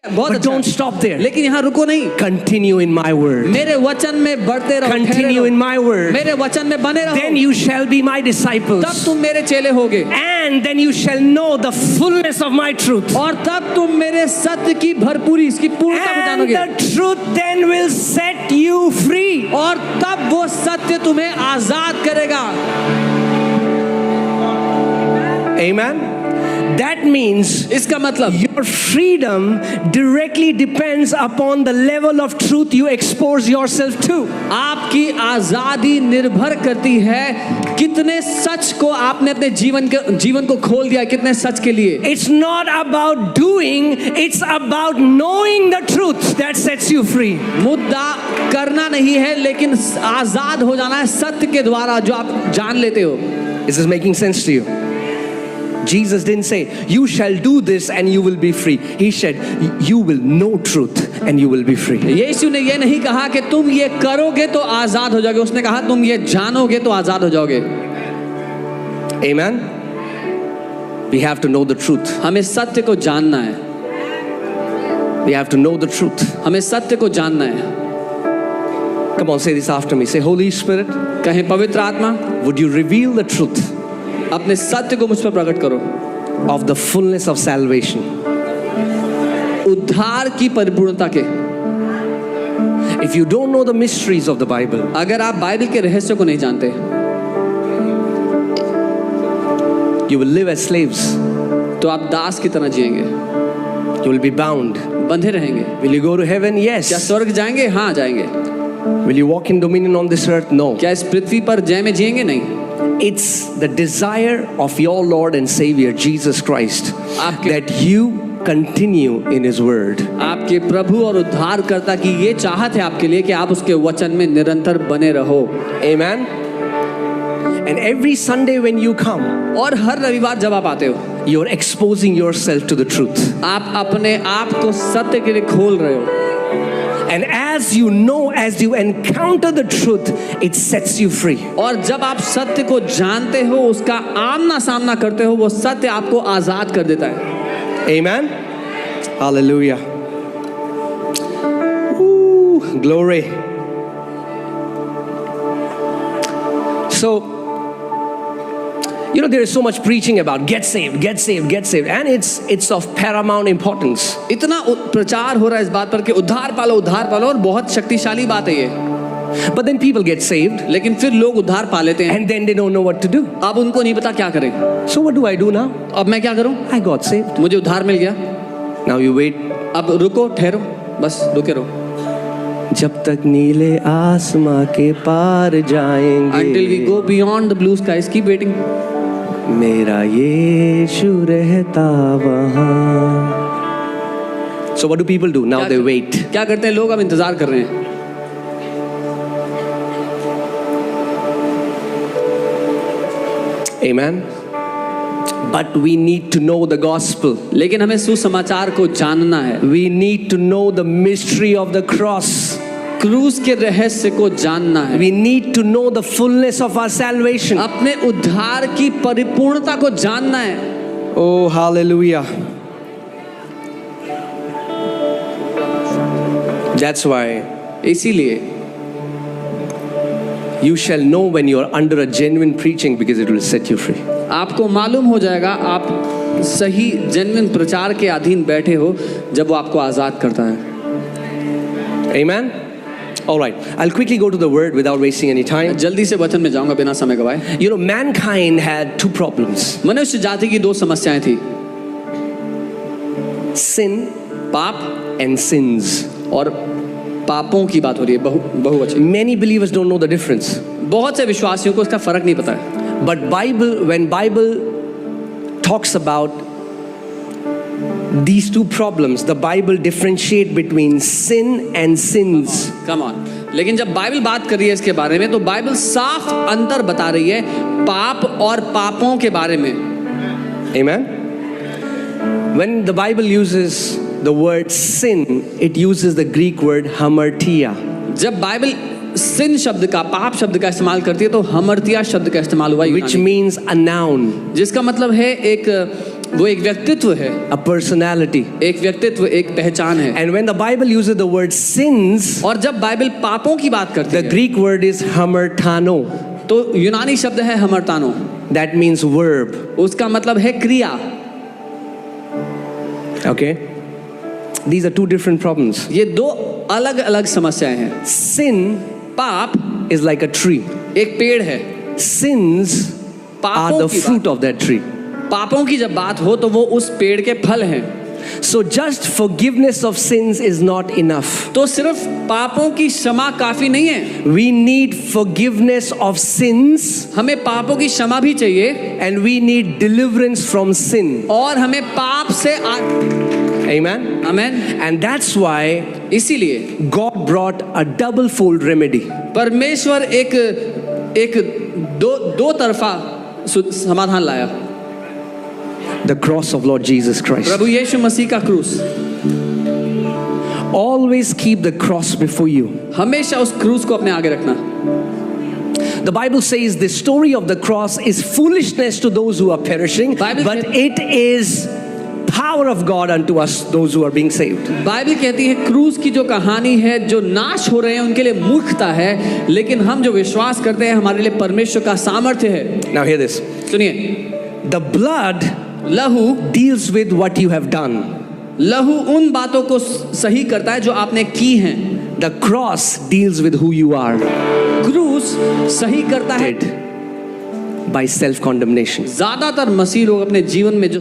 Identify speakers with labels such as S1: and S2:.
S1: बहुत
S2: But
S1: अच्छा
S2: don't stop there.
S1: लेकिन यहाँ रुको नहीं,
S2: Continue in my word.
S1: मेरे वचन में बढ़ते रहो, ठहरे
S2: Continue
S1: रहो,
S2: in my word.
S1: मेरे वचन में बने रहो,
S2: Then you shall be my disciples.
S1: तब तुम मेरे चेले होगे,
S2: And then you shall know the fullness of my truth.
S1: और तब तुम मेरे सत्य की भरपूरी, इसकी पूर्णता को
S2: And
S1: जानोगे,
S2: the truth then will set you free.
S1: और तब वो सत्य तुम्हें आजाद करेगा।
S2: Amen. That means
S1: इसका मतलब
S2: your freedom directly depends upon the level of truth you expose yourself to.
S1: आपकी आजादी निर्भर करती है कितने सच को आपने अपने जीवन को खोल दिया, कितने सच के लिए।
S2: It's not about doing, it's about knowing the truth that sets you free.
S1: मुद्दा करना नहीं है, लेकिन आजाद हो जाना है सत्य के द्वारा जो आप जान लेते हो।
S2: Is this making sense to you? Jesus didn't say, you shall do this and you will be free. He said, you will know truth and you will be free.
S1: यीशु ने ये नहीं कहा कि तुम ये करोगे तो आजाद हो जाओगे, उसने कहा तुम ये जानोगे तो आजाद हो जाओगे।
S2: Amen. We have to know the truth.
S1: हमें सत्य को जानना है,
S2: We have to know the truth.
S1: हमें सत्य को जानना है।
S2: Come on, say this after me. Say, Holy Spirit,
S1: कहें पवित्र आत्मा,
S2: would you reveal the truth
S1: अपने सत्य को मुझ पर प्रकट करो,
S2: of the fullness of salvation?
S1: उद्धार की परिपूर्णता के।
S2: If you don't know the mysteries of the Bible,
S1: अगर आप बाइबल के रहस्य को नहीं जानते,
S2: you will live as slaves.
S1: तो आप दास की तरह जिएंगे,
S2: You will be bound.
S1: बंधे रहेंगे।
S2: Will you go to heaven?
S1: क्या
S2: Yes.
S1: स्वर्ग जाएंगे? हाँ जाएंगे।
S2: Will you walk in dominion on this earth? No.
S1: क्या इस पृथ्वी पर जय में जिएंगे? नहीं।
S2: It's the desire of your Lord and Savior Jesus Christ that you continue in His word.
S1: आपके प्रभु और उद्धारकर्ता की ये चाहत है आपके लिए कि आप उसके वचन में निरंतर बने रहो।
S2: Amen. And every Sunday when you come,
S1: और हर रविवार जब आप आते हो,
S2: you're exposing yourself to the truth.
S1: आप अपने आप को सत्य के लिए खोल रहे हो।
S2: And as you know, as you encounter the truth, it sets you free.
S1: और जब आप सत्य को जानते हो, उसका आमना सामना करते हो, वो सत्य आपको आजाद कर देता है।
S2: Amen. Hallelujah. Ooh, glory. So, you know, there is so much preaching about get saved, get saved, get saved, and it's of paramount importance.
S1: इतना प्रचार हो रहा है इस बात पर कि उद्धार पालो, और बहुत शक्तिशाली बात है ये।
S2: But then people get saved,
S1: लेकिन फिर लोग उद्धार पा लेते हैं,
S2: and then they don't know what to do.
S1: अब उनको नहीं पता क्या करें।
S2: So what do I do now?
S1: अब मैं क्या करूं?
S2: I got saved.
S1: मुझे उद्धार मिल गया।
S2: Now you wait.
S1: अब रुको, ठहरो, बस रुके रहो।
S2: जब तक नीले आसमां के पार जाएंगे,
S1: Until we go beyond the blue skies, keep waiting.
S2: मेरा यीशु रहता वहाँ. So what do people do? Now they wait.
S1: क्या करते हैं लोग? अब इंतजार कर रहे हैं।
S2: Amen. But we need to know the gospel.
S1: लेकिन हमें सुसमाचार को जानना है।
S2: We need to know the mystery of the cross.
S1: क्रूस के रहस्य को जानना है।
S2: We need to know the fullness of our salvation.
S1: अपने उद्धार की परिपूर्णता को जानना है।
S2: Oh, hallelujah. That's why
S1: इसीलिए
S2: you shall know when you are under a genuine preaching, because it will set you free.
S1: आपको मालूम हो जाएगा आप सही जेन्युइन प्रचार के अधीन बैठे हो जब वो आपको आजाद करता है।
S2: Amen. All right, I'll quickly go to the word without wasting any time.
S1: जल्दी से वचन में जाऊंगा बिना समय गवाए।
S2: You know, mankind had two problems.
S1: मनुष्य जाति की दो समस्याएं थी,
S2: Sin
S1: पाप
S2: and sins.
S1: और पापों की बात हो रही है, बहुवचन।
S2: Many believers don't know the difference.
S1: बहुत से विश्वासियों को इसका फर्क नहीं पता है।
S2: But when Bible talks about these two problems, the Bible differentiate between sin and sins.
S1: Come on. लेकिन जब बाइबल बात कर रही है इसके बारे में, तो बाइबल साफ अंतर बता रही है पाप और पापों के बारे में।
S2: Amen. When the Bible uses the word sin, it uses the Greek word hamartia.
S1: जब बाइबल सिन शब्द का, पाप शब्द का इस्तेमाल करती है, तो हमर्तिया शब्द का इस्तेमाल हुआ,
S2: which means a noun.
S1: जिसका मतलब है एक वो एक व्यक्तित्व है,
S2: a personality.
S1: एक व्यक्तित्व, एक पहचान है।
S2: And when the Bible uses the word sins,
S1: और जब बाइबल पापों की बात करती
S2: the
S1: है
S2: Greek word is hamartano.
S1: तो यूनानी शब्द है हमर्तानो।
S2: That means verb.
S1: उसका मतलब है क्रिया।
S2: Okay? These are two different problems.
S1: ये दो अलग अलग समस्याएं हैं।
S2: Sin
S1: पाप
S2: is like a tree.
S1: एक पेड़ है,
S2: Sins are
S1: पापों
S2: the
S1: की
S2: fruit of that tree.
S1: पापों की जब बात हो तो वो उस पेड़ के फल हैं।
S2: So just forgiveness of sins is not enough.
S1: तो सिर्फ पापों की क्षमा काफी नहीं है,
S2: We need forgiveness of sins
S1: हमें पापों की क्षमा भी चाहिए
S2: and we need deliverance from sin.
S1: और हमें पाप से
S2: Amen?
S1: Amen.
S2: And that's why
S1: इसीलिए
S2: God brought a double fold remedy.
S1: परमेश्वर एक दो तरफा समाधान लाया।
S2: The cross of Lord Jesus Christ.
S1: प्रभु यीशु मसीह का क्रूस।
S2: Always keep the cross before you.
S1: हमेशा उस क्रूस को अपने आगे रखना।
S2: The Bible says the story of the cross is foolishness to those who are perishing,
S1: Bible
S2: but it is power of God unto us, those who are being saved.
S1: Bible कहती है क्रूस की जो कहानी है, जो नाश हो रहे हैं उनके लिए मूर्खता है, लेकिन हम जो विश्वास करते हैं हमारे लिए परमेश्वर का सामर्थ्य है।
S2: Now hear this.
S1: सुनिए,
S2: The blood
S1: लहू
S2: deals with what you have done.
S1: लहू उन बातों को सही करता है जो आपने की हैं।
S2: The cross deals with who you are.
S1: क्रूस सही करता है
S2: By self-condemnation.
S1: ज्यादातर मसीह लोग अपने जीवन में जो